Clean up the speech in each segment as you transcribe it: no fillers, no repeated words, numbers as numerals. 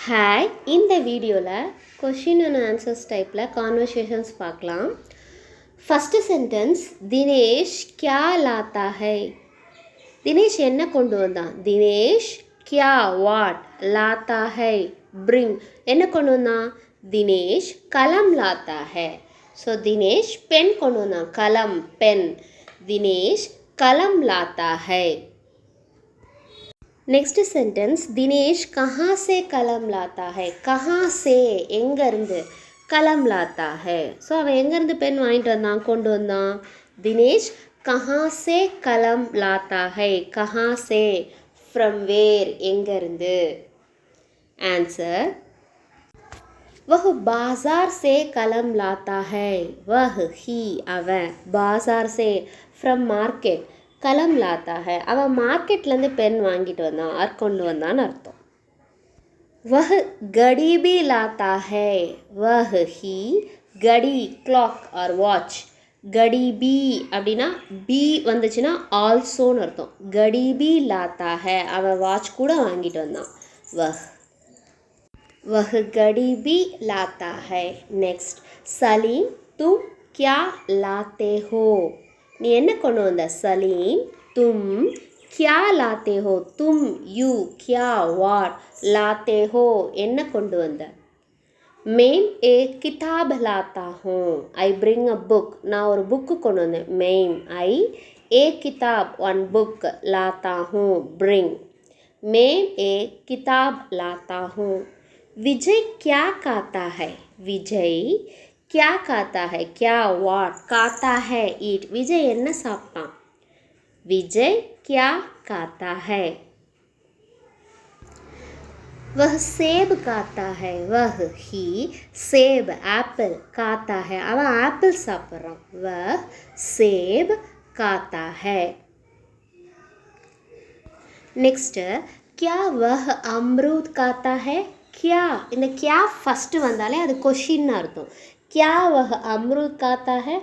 Hi, இந்த வீடியோவில் question and answers டைப்பில் கான்வர்சேஷன்ஸ் பார்க்கலாம். ஃபஸ்ட்டு சென்டென்ஸ், தினேஷ் கியா லாத்தா ஹை. தினேஷ் என்ன கொண்டு வந்தான்? தினேஷ் கியா வாட் லாத்தா ஹை பிரிங் என்ன கொண்டு வந்தான்? தினேஷ் கலம் லாத்தா ஹை. ஸோ தினேஷ் பென் கொண்டு வந்தான், கலம் பென். தினேஷ் கலம் லாத்தா ஹை. नेक्स्ट सेंटेंस, दिनेश कहाँ से कलम लाता है. कहाँ से எங்கேருந்து, कलम लाता है. ஸோ அவன் எங்கேருந்து பென் வாங்கிட்டு வந்தான், கொண்டு வந்தான்? தினேஷ் कहाँ से कलम लाता है. कहाँ से फ्रॉम वेयर எங்கேருந்து. आंसर, वह बाजार से कलम लाता है. वह ही அவன், बाजार से फ्रॉम मार्केट கலம் லாத்தா ஹை. அவன் மார்க்கெட்லேருந்து பென் வாங்கிட்டு வந்தான், ஆர் கொண்டு வந்தான்னு அர்த்தம். வஹ் கடி பி லாத்தா ஹை. வஹ் ஹி கடி கிளாக் ஆர் வாட்ச். கடி பி அப்படின்னா பி வந்துச்சுன்னா ஆல்சோன்னு அர்த்தம். கடி பி லாத்தா ஹை, அவன் வாட்ச் கூட வாங்கிட்டு வந்தான். வஹ் வஹ் கடி பி லாத்தா ஹை. நெக்ஸ்ட், சலீம் தும் கியா லாத்தே ஹோ. நீ என்ன கொண்டு வந்த? சலீம் தும் கியா லாத்தே ஹோ. தும் யூ, கியா வாட், லாத்தே ஹோ என்ன கொண்டு வந்த? மேம் ஏக் கிதாப் லாத்தா ஹூ. I bring a book. நான் ஒரு புக்கு கொண்டு வந்தேன். மேம் ஐ ஏக் கிதாப் ஒன் புக், லாத்தா ஹூ பிரிங். மேம் ஏக் கிதாப் லாத்தா who. Vijay Kia Katha high. Vijay क्या खाता है. क्या वाट, खाता है ईट. विजय என்ன சாப்பிட்டான்? विजय क्या खाता है. वह सेब खाता है. वह ही सेब एप्पल खाता है. அவன் ஆப்பிள் சாப்பிட்றான். वह सेब खाता है. नेक्स्ट, क्या वह अमरूद खाता है. क्या, இந்த क्या ஃபஸ்ட்டு வந்தாலே அது கொஷின்னு அர்த்தம். क्या वह अमरूद खाता है.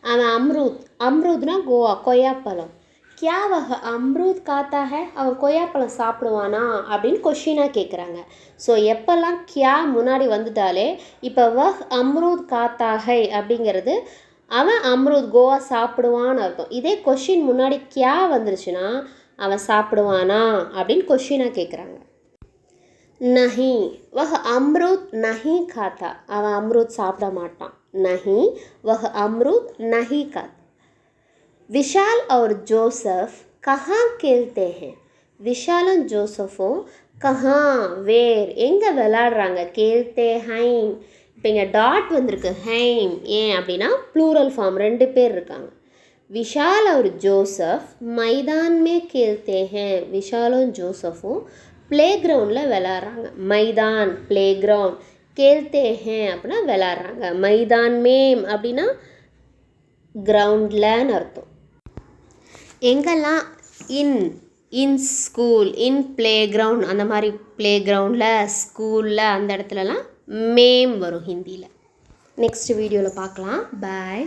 அவன் அம்ரூத், அம்ரூத்னா கோவா, கொய்யாப்பழம். क्या वह अमरूद खाता है, அவன் கொய்யாப்பழம் சாப்பிடுவானா அப்படின்னு கொஷினாக கேட்குறாங்க. ஸோ எப்போல்லாம் क्या முன்னாடி வந்துட்டாலே, இப்போ வஹ் அம்ரூத் காத்தா ஹை அப்படிங்கிறது அவன் அம்ரூத் கோவா சாப்பிடுவான்னு அர்த்தம். இதே கொஷின் முன்னாடி क्या வந்துருச்சுன்னா அவன் சாப்பிடுவானா அப்படின்னு கொஷினாக கேட்குறாங்க. नहीं, वह अमरूद नहीं खाता. அவன் அம்ரூத் சாப்பிட மாட்டான். नहीं, वह अमरूद नहीं खाता. विशाल और जोसेफ कहाँ खेलते हैं. விஷாலும் ஜோசஃபும் कहाँ வேர் எங்கே விளையாடுறாங்க. கேல்தே ஹைம். இப்போ இங்கே டாட் வந்திருக்கு, ஹைம். ஏன் அப்படின்னா ப்ளூரல் ஃபார்ம், 2 பேர் இருக்காங்க. விஷால் और जोसेफ मैदान में खेलते हैं. விஷாலும் ஜோசஃபும் ப்ளே கிரவுண்டில் விளாட்றாங்க. மைதான் ப்ளே கிரவுண்ட். கேல்தே ஹே அப்படின்னா விளாட்றாங்க. மைதான் மேம் அப்படின்னா கிரவுண்டில்னு அர்த்தம். எங்கெல்லாம் in school, in playground, அந்த மாதிரி ப்ளே கிரவுண்டில், ஸ்கூலில், அந்த இடத்துலலாம் மேம் வரும் ஹிந்தியில். நெக்ஸ்ட் வீடியோவில் பார்க்கலாம். பாய்.